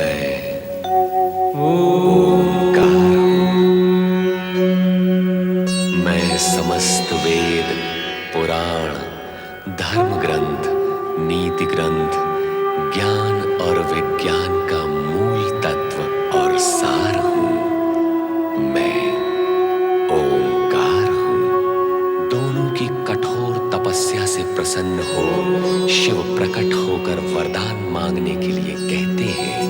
मैं ओंकार मैं समस्त वेद, पुराण, धर्म ग्रंथ, नीति ग्रंथ, ज्ञान और विज्ञान का मूल तत्व और सार हूं। मैं ओंकार हूं। दोनों की कठोर तपस्या से प्रसन्न हो शिव प्रकट होकर वरदान मांगने के लिए कहते हैं,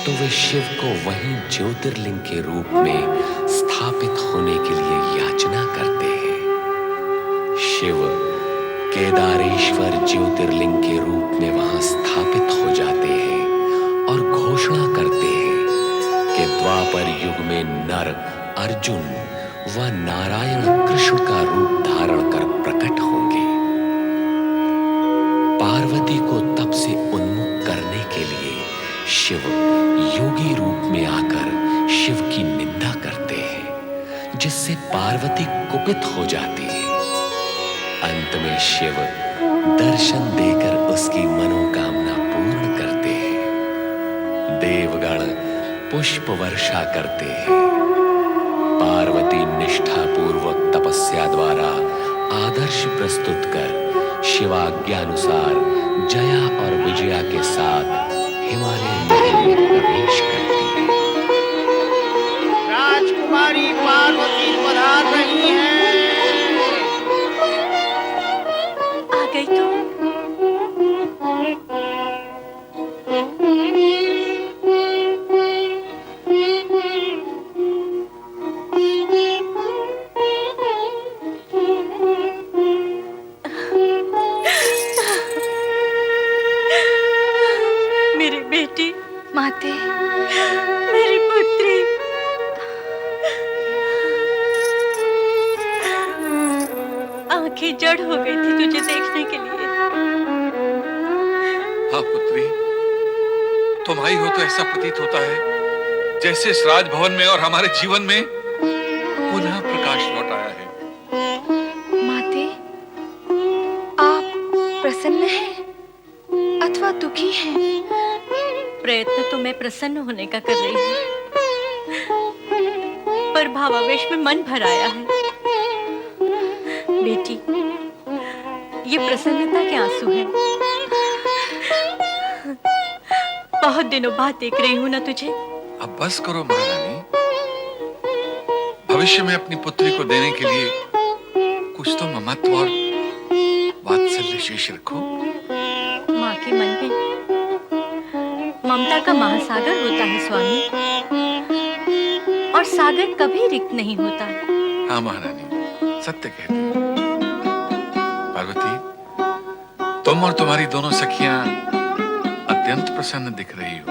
तो वे शिव को वहीं ज्योतिर्लिंग के रूप में स्थापित होने के लिए याचना करते हैं। शिव केदारेश्वर ज्योतिर्लिंग के रूप में वहां स्थापित हो जाते हैं और घोषणा करते हैं कि द्वापर युग में नर अर्जुन व नारायण कृष्ण का रूप धारण कर प्रकट होंगे। पार्वती को तप से उन्मुख करने के लिए शिव योगी रूप में आकर शिव की निंदा करते हैं, जिससे पार्वती कुपित हो जाती है। अंत में शिव दर्शन देकर उसकी मनोकामना पूर्ण करते हैं। देवगण पुष्प वर्षा करते हैं। पार्वती निष्ठापूर्वक तपस्या द्वारा आदर्श प्रस्तुत कर शिवाज्ञानुसार जया और विजया के साथ हिमालय महल में प्रवेश करती है। राजकुमारी पार्वती पधार रही हैं। आ गई तो मेरी बेटी, माते, मेरी पुत्री। आंखें जड़ हो गई थी तुझे देखने के लिए। हाँ पुत्री, तुम आई हो तो ऐसा प्रतीत होता है जैसे इस राजभवन में और हमारे जीवन में पुनः प्रकाश लौट आया है। माते, आप प्रसन्न हैं अथवा दुखी हैं? प्रयत्न तो मैं प्रसन्न होने का कर रही हूँ, पर भावावेश में मन भर आया है। बेटी, ये प्रसन्नता के आंसू हैं। बहुत दिनों बाद देख रही हूँ ना तुझे। अब बस करो महारानी, भविष्य में अपनी पुत्री को देने के लिए कुछ तो ममत्व और वात्सल्य शेष रखो। माँ के मन में ममता का महासागर होता है स्वामी, और सागर कभी रिक्त नहीं होता। हाँ महारानी, सत्य कहती हो। पार्वती, तुम और तुम्हारी दोनों सखियां अत्यंत प्रसन्न दिख रही हो।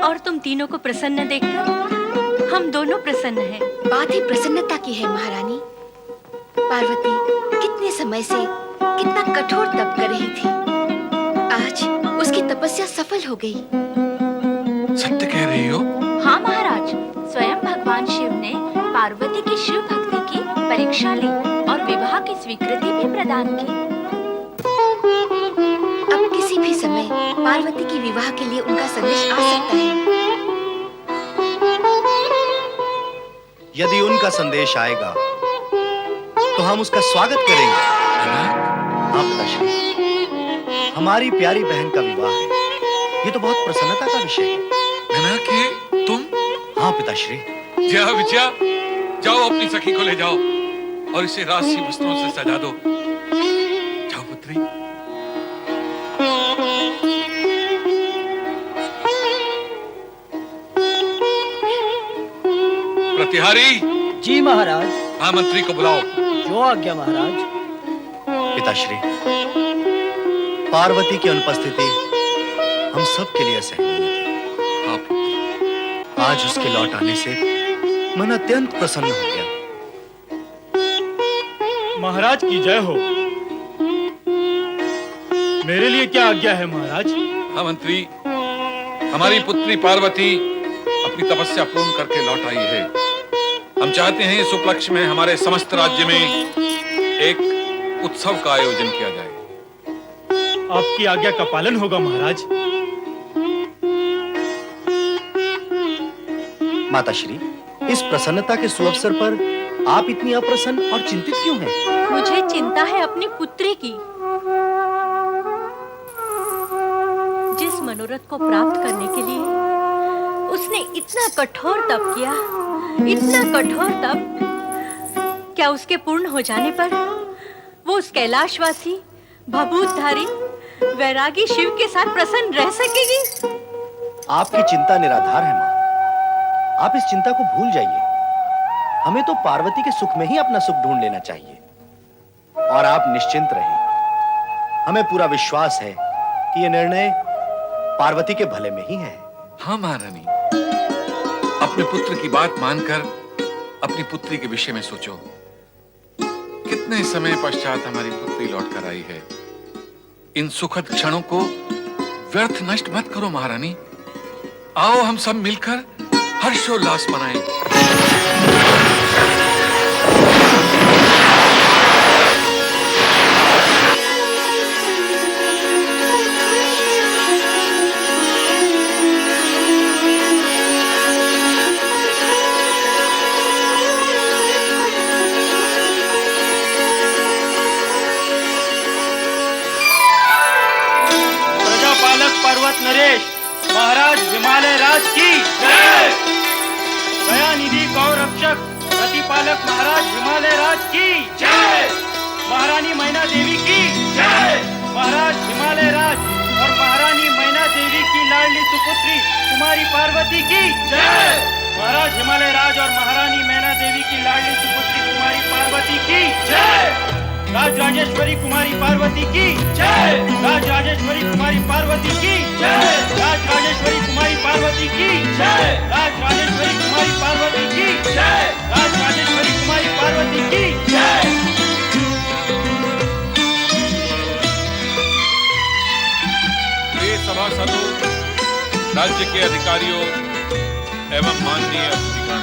और तुम तीनों को प्रसन्न देखकर हम दोनों प्रसन्न हैं। बात ही प्रसन्नता की है महारानी। पार्वती कितने समय से कितना कठोर तप कर रही थी, आज उसकी तपस्या सफल हो गई। सत्य कह रही हो? हाँ महाराज, स्वयं भगवान शिव ने पार्वती की शिव भक्ति की परीक्षा ली और विवाह की स्वीकृति भी प्रदान की। अब किसी भी समय पार्वती की विवाह के लिए उनका संदेश आ सकता है। यदि उनका संदेश आएगा तो हम उसका स्वागत करेंगे। हाँ पिताश्री, हमारी प्यारी बहन का विवाह है, ये तो बहुत प्रसन्नता का विषय है। है कि तुम? हाँ पिताश्री। जया विजया, जाओ अपनी सखी को ले जाओ और इसे राजसी वस्त्रों से सजा दो। जाओ पुत्री। प्रतिहारी। जी महाराज। हाँ, मंत्री को बुलाओ। जो आज्ञा महाराज। पिताश्री, पार्वती की अनुपस्थिति हम सब के लिए असहनीय थी। हाँ। आज उसके लौट आने से मन अत्यंत प्रसन्न हो गया। महाराज की जय हो। मेरे लिए क्या आज्ञा है महाराज? हाँ मंत्री, हमारी पुत्री पार्वती अपनी तपस्या पूर्ण करके लौट आई है। हम चाहते हैं इस उपलक्ष्य में हमारे समस्त राज्य में एक उत्सव का आयोजन किया जाए। आपकी आज्ञा का पालन होगा महाराज। माताश्री, इस प्रसन्नता के सुअवसर पर आप इतनी अप्रसन्न और चिंतित क्यों हैं? मुझे चिंता है अपनी पुत्री की। जिस मनोरथ को प्राप्त करने के लिए उसने इतना कठोर तप किया, इतना कठोर तप, क्या उसके पूर्ण हो जाने पर वो उस कैलाशवासी भभूतधारी वैरागी शिव के साथ प्रसन्न रह सकेगी? आपकी चिंता निराधार है मां। आप इस चिंता को भूल जाइए। हमें तो पार्वती के सुख में ही अपना सुख ढूंढ लेना चाहिए। और आप निश्चिंत रहें। हमें पूरा विश्वास है कि यह निर्णय पार्वती के भले में ही है। हाँ महारानी, अपने पुत्र की बात मानकर अपनी पुत्री के विषय में सोचो। कितने समय पश्चात हमारी पुत्री लौट कर आई है। इन सुखद क्षणों को व्यर्थ नष्ट मत करो महारानी। आओ हम सब मिलकर हर्षोल्लास मनाएं। प्रजापालक पर्वत नरेश महाराज हिमालय राज की जय। दयानिधि गौरक्षक प्रतिपालक महाराज हिमालय राज की जय। महारानी मैना देवी की जय। महाराज हिमालय राज और महारानी मैना देवी की लाडली सुपुत्री कुमारी पार्वती की जय। महाराज हिमालय राज और महारानी मैना देवी की लाडली सुपुत्री कुमारी पार्वती की जय। राज राजेश्वरी कुमारी पार्वती की जय। राज राजेश्वरी कुमारी पार्वती की जय। राज राजेश्वरी कुमारी पार्वती की जय। राज राजेश्वरी कुमारी पार्वती की जय। राज राजेश्वरी कुमारी पार्वती की जय। प्रिय सभासदों, राज्य के अधिकारियों एवं माननीय अतिथिगण,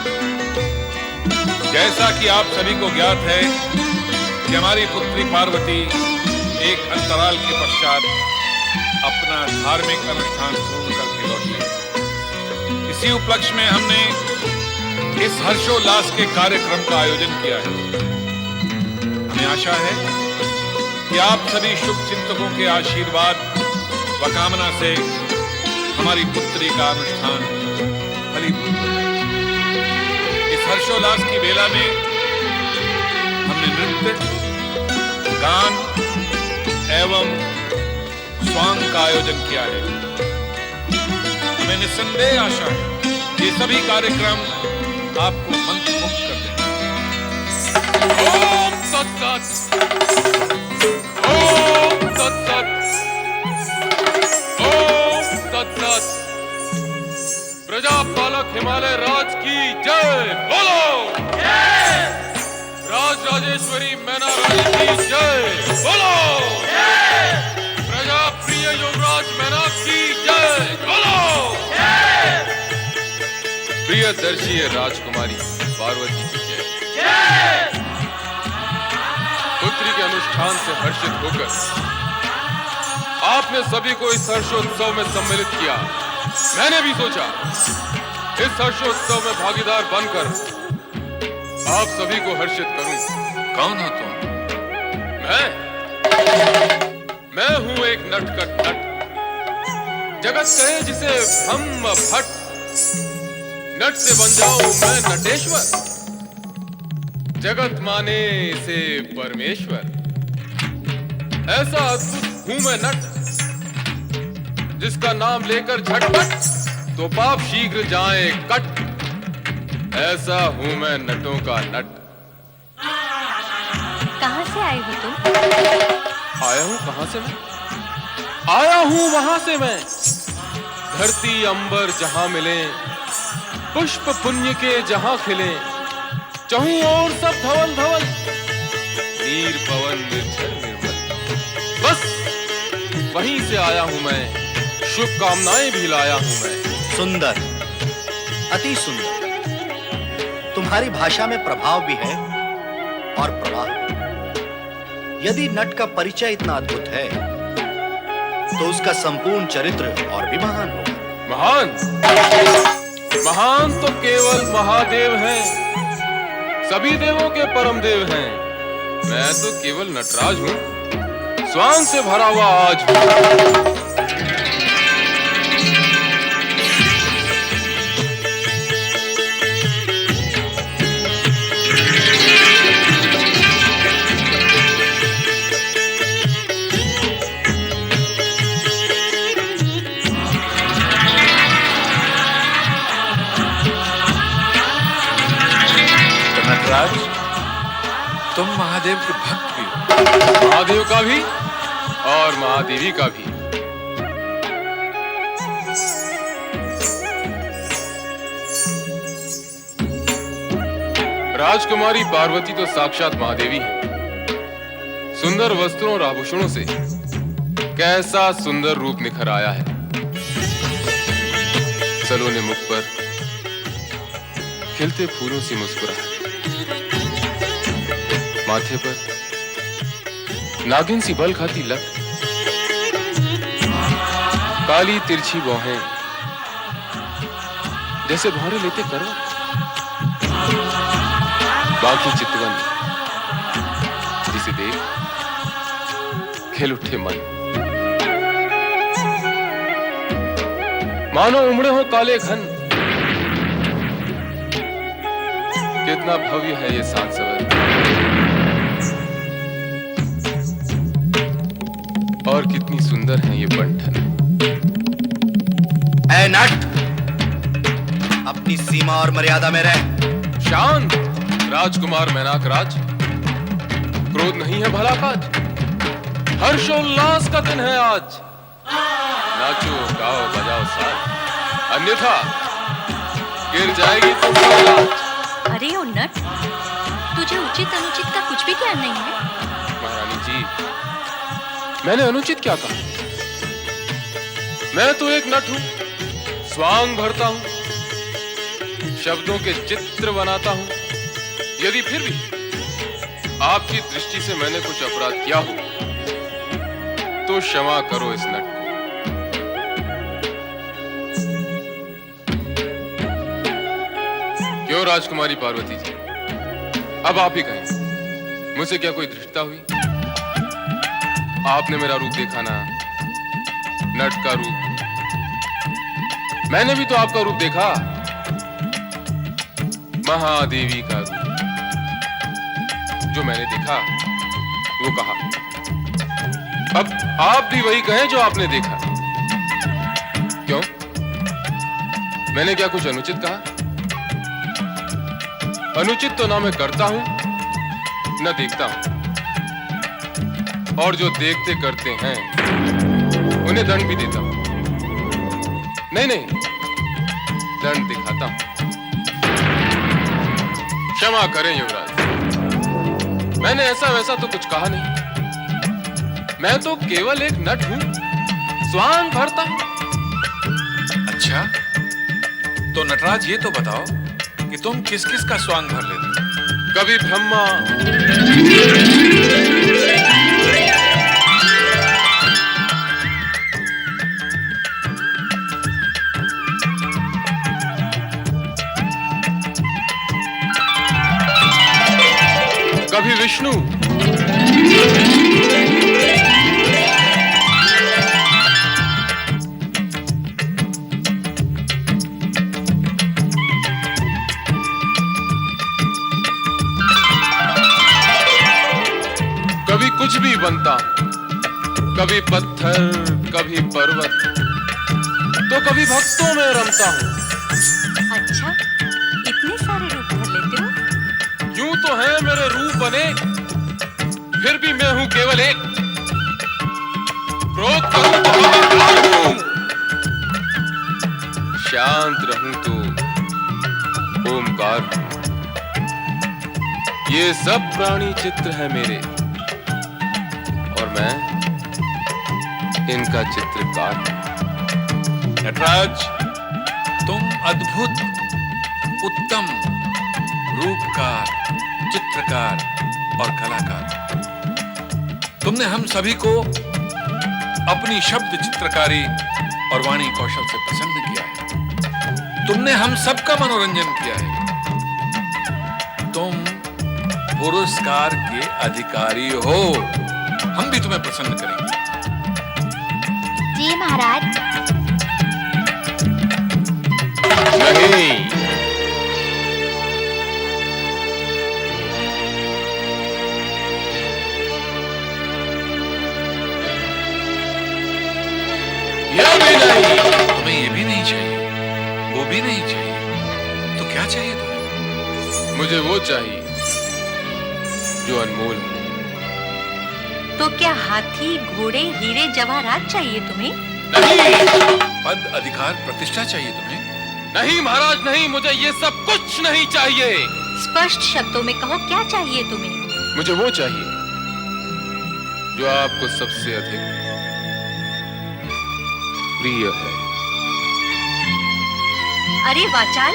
जैसा कि आप सभी को ज्ञात है कि हमारी पुत्री पार्वती एक अंतराल के पश्चात अपना धार्मिक अनुष्ठान पूर्ण करके लौटी। इसी उपलक्ष्य में हमने इस हर्षोल्लास के कार्यक्रम का आयोजन किया है। हमें आशा है कि आप सभी शुभ चिंतकों के आशीर्वाद व कामना से हमारी पुत्री का अनुष्ठान फलीभूत हो। इस हर्षोल्लास की बेला में हमने नृत्य, गान एवं स्वांग का आयोजन किया है। हमें निस्संदेह आशा है कि ये सभी कार्यक्रम आपको मंत्रमुग्ध कर देंगे। ओम तत्सत, ओम तत्सत, ओम तत्सत। प्रजापालक हिमालय राज की जय बोलो। राज राजेश्वरी मैना रानी की जय बोलो। प्रजा प्रिय युवराज मैना की जय बोलो। प्रियदर्शी राजकुमारी पार्वती की जय। पुत्री के अनुष्ठान से हर्षित होकर आपने सभी को इस हर्षोत्सव में सम्मिलित किया। मैंने भी सोचा इस हर्षोत्सव में भागीदार बनकर आप सभी को हर्षित करूं। कौन हो तुम? मैं हूं एक नटखट नट। जगत कहे जिसे ब्रह्म भट्ट। नट से बन जाऊं मैं नटेश्वर। जगत माने से परमेश्वर। ऐसा अद्भुत हूं मैं नट, जिसका नाम लेकर झटपट तो पाप शीघ्र जाए कट। ऐसा हूं मैं नटों का नट। कहाँ से आए हो तुम? आया हूं कहां से मैं? आया हूं वहां से मैं। धरती अंबर जहां मिले, पुष्प पुण्य के जहां खिले, चहूं और सब धवल धवल, नीर पवन निर्झर निर्मल। बस वहीं से आया हूं मैं, शुभकामनाएं भी लाया हूं मैं। सुंदर, अति सुंदर। तुम्हारी भाषा में प्रभाव भी है और प्रवाह भी। यदि नट का परिचय इतना अद्भुत है तो उसका संपूर्ण चरित्र और भी महान होगा। महान? महान तो केवल महादेव हैं, सभी देवों के परम देव हैं। मैं तो केवल नटराज हूं, स्वांग से भरा हुआ आज हूं। नटराज, तुम महादेव के भक्त भी हो। महादेव का भी और महादेवी का भी। राजकुमारी पार्वती तो साक्षात महादेवी है। सुंदर वस्त्रों और आभूषणों से कैसा सुंदर रूप निखर आया है। सलोने मुख पर खिलते फूलों से मुस्कुराहट, माथे पर नागिन सी बल खाती लट, काली तिरछी भौहें जैसे भौरे लेते करो, बाकी चितवन जिसे देख खिल उठे मन, मानो उमड़े हो काले घन। कितना भव्य है ये सात सवर, और कितनी सुंदर है ये बंठन। ऐ नट, अपनी सीमा और मर्यादा में रह। शांत राजकुमार मैनाक राज, क्रोध नहीं है भला काज, हर्षोल्लास का दिन है आज। नाचो गाओ बजाओ साथ, अन्यथा गिर जाएगी तुम्हारी लाज। अरे ओ नट, तुझे उचित अनुचित का कुछ भी ज्ञान नहीं है। महारानी जी, मैंने अनुचित क्या कहा? मैं तो एक नट हूं, स्वांग भरता हूं, शब्दों के चित्र बनाता हूं। यदि फिर भी आपकी दृष्टि से मैंने कुछ अपराध किया हो तो क्षमा करो इस नट को। क्यों राजकुमारी पार्वती जी, अब आप ही कहें, मुझसे क्या कोई धृष्टता हुई? आपने मेरा रूप देखा ना, नट का रूप। मैंने भी तो आपका रूप देखा, महादेवी का रूप। जो मैंने देखा वो कहा, अब आप भी वही कहें जो आपने देखा। क्यों? मैंने क्या कुछ अनुचित कहा? अनुचित तो ना मैं करता हूं न देखता हूं, और जो देखते करते हैं उन्हें दंड भी देता हूं। नहीं, दंड दिखाता हूं। क्षमा करें युवराज, मैंने ऐसा वैसा तो कुछ कहा नहीं। मैं तो केवल एक नट हूं, स्वांग भरता हूं। अच्छा, तो नटराज ये तो बताओ कि तुम किस किस का स्वांग भर लेते हो? कभी ब्रह्मा, कभी विष्णु, कभी कुछ भी बनता, कभी पत्थर, कभी पर्वत, तो कभी भक्तों में रमता हूं। अच्छा, इतने सारे रूप धर लेते हो? यूं तो है मेरे रूप अनेक, फिर भी मैं हूं केवल एक। क्रोध करूं तो अहंकार हूं, शांत रहूं तो ओमकार हूं। ये सब प्राणी चित्र है मेरे, और मैं इनका चित्रकार हूं। नटराज, तुम अद्भुत, उत्तम रूपकार, चित्रकार और कलाकार। तुमने हम सभी को अपनी शब्द चित्रकारी और वाणी कौशल से प्रसन्न किया है। तुमने हम सबका मनोरंजन किया है। तुम पुरस्कार के अधिकारी हो। हम भी तुम्हें प्रसन्न करेंगे। जी महाराज। नहीं, यह भी नहीं। तुम्हें ये भी नहीं चाहिए, वो भी नहीं चाहिए, तो क्या चाहिए तुम्हें? मुझे वो चाहिए जो अनमोल है। तो क्या हाथी, घोड़े, हीरे, जवाहरात चाहिए तुम्हें? नहीं, पद, अधिकार, प्रतिष्ठा चाहिए तुम्हें? नहीं महाराज नहीं, मुझे ये सब कुछ नहीं चाहिए। स्पष्ट शब्दों में कहो, क्या चाहिए तुम्हें? मुझे वो चाहिए जो आपको सबसे अधिक प्रिय है। अरे वाचाल,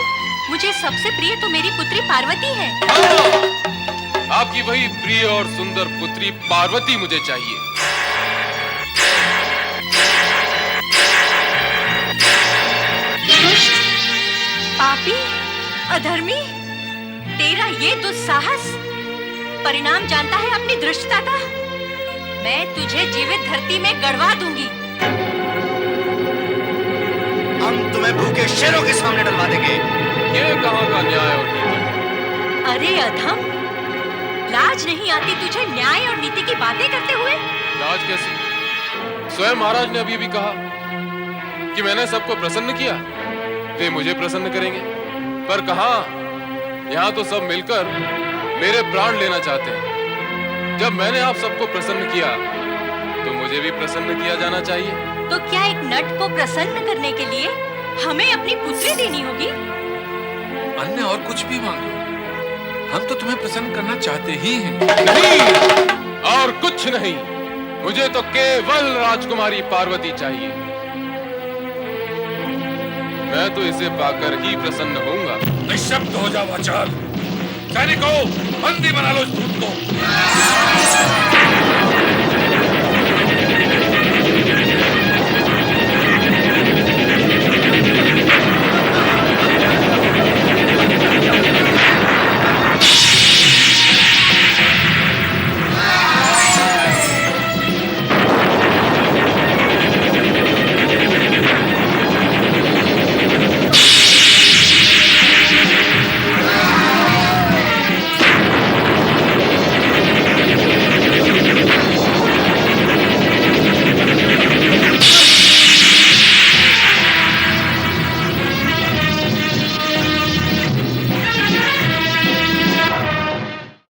मुझे सबसे प्रिय तो मेरी पुत्री पार्वती है। हाँ, आपकी वही प्रिय और सुंदर पुत्री पार्वती मुझे चाहिए। दुष्ट, पापी, अधर्मी, तेरा ये दुस्साहस परिणाम जानता है अपनी धृष्टता का। मैं तुझे जीवित धरती में गड़वा दूंगी। हम तुम्हें भूखे शेरों के सामने डलवा देंगे। ये कहाँ का न्याय और नीति? अरे अधम, लाज नहीं आती तुझे न्याय और नीति की बातें करते हुए? लाज कैसी? स्वयं महाराज ने अभी भी कहा कि मैंने सबको प्रसन्न किया, वे मुझे प्रसन्न करेंगे। पर कहाँ, यहाँ तो सब मिलकर मेरे प्राण लेना चाहते हैं। जब मैंने आप सबको प्रसन्न किया तो मुझे भी प्रसन्न किया जाना चाहिए। तो क्या एक नट को प्रसन्न करने के लिए हमें अपनी पुत्री देनी होगी? अन्य और कुछ भी मांगो, हम तो तुम्हें प्रसन्न करना चाहते ही हैं। नहीं, और कुछ नहीं, मुझे तो केवल राजकुमारी पार्वती चाहिए। मैं तो इसे पाकर ही प्रसन्न होऊंगा। निशब्द हो जाओ वाचाल। सैनिकों, बंदी बना लो इस धूत को।